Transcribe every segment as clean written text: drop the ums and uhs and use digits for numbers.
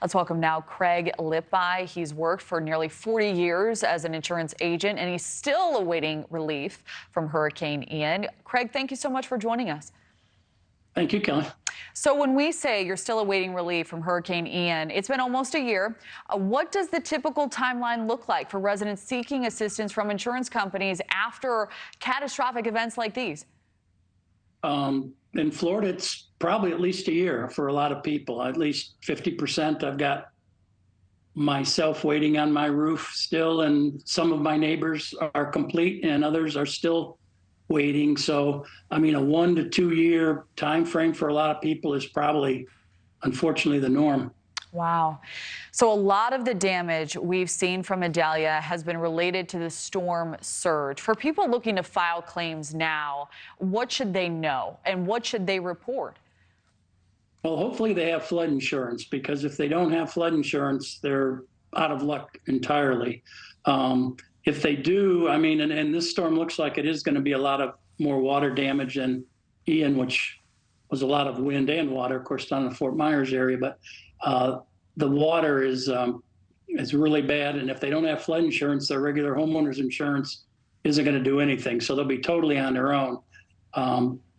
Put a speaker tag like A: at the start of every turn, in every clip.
A: Let's welcome now Craig Lipaj. He's worked for nearly 40 years as an insurance agent, and he's still awaiting relief from Hurricane Ian. Craig, thank you so much for joining us.
B: Thank you, Kelly.
A: So when we say you're still awaiting relief from Hurricane Ian, it's been almost a year. What does the typical timeline look like for residents seeking assistance from insurance companies after catastrophic events like these?
B: In Florida, it's probably at least a year for a lot of people, at least 50%. I've got myself waiting on my roof still, and some of my neighbors are complete and others are still waiting. So, I mean, a 1 to 2 year time frame for a lot of people is probably, unfortunately, the norm.
A: Wow. So a lot of the damage we've seen from Idalia has been related to the storm surge. For people looking to file claims now, what should they know and what should they report?
B: Well, hopefully they have flood insurance, because if they don't have flood insurance, they're out of luck entirely. If they do, I mean, and this storm looks like it is going to be a lot of more water damage than Ian, which was a lot of wind and water, of course, down in the Fort Myers area. But the water is really bad, and if they don't have flood insurance, their regular homeowners insurance isn't going to do anything. So they'll be totally on their own.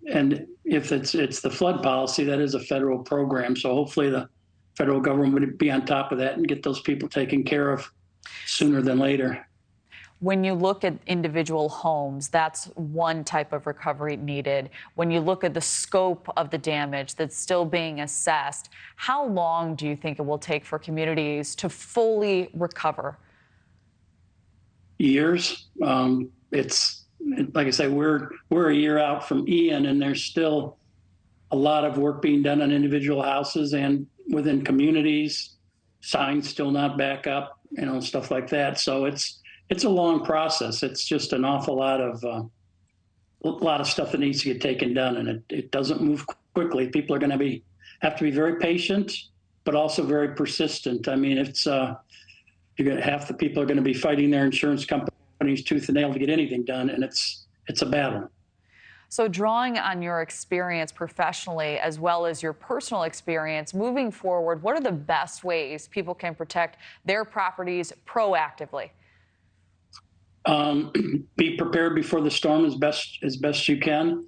B: And if it's the flood policy, that is a federal program. So hopefully the federal government would be on top of that and get those people taken care of sooner than later.
A: When you look at individual homes, that's one type of recovery needed. When you look at the scope of the damage that's still being assessed, how long do you think it will take for communities to fully recover?
B: Years. It's like I say, we're a year out from Ian, and there's still a lot of work being done on individual houses and within communities. Signs still not back up, stuff like that. So it's a long process. It's just an awful lot of stuff that needs to get taken done, and it doesn't move quickly. People are going to have to be very patient, but also very persistent. I mean, it's half the people are going to be fighting their insurance companies tooth and nail to get anything done, and it's a battle.
A: So drawing on your experience professionally as well as your personal experience moving forward, what are the best ways people can protect their properties proactively?
B: Be prepared before the storm as best you can.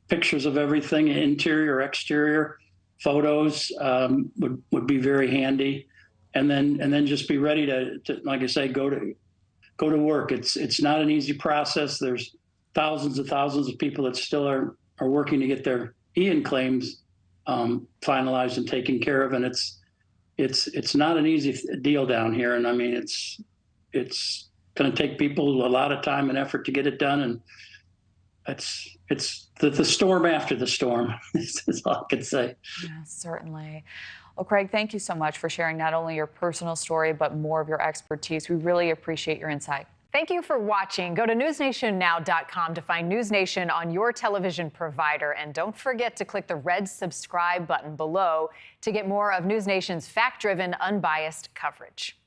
B: Pictures of everything, interior, exterior, photos would be very handy, and then just be ready to like I say, go to work. It's not an easy process. There's thousands of people that still are working to get their Ian claims finalized and taken care of, and it's not an easy deal down here. And I mean, it's going to take people a lot of time and effort to get it done, and it's the storm after the storm. Is all I can say.
A: Yeah, certainly. Well, Craig, thank you so much for sharing not only your personal story, but more of your expertise. We really appreciate your insight.
C: Thank you for watching. Go to newsnationnow.com to find NewsNation on your television provider. And don't forget to click the red subscribe button below to get more of NewsNation's fact-driven, unbiased coverage.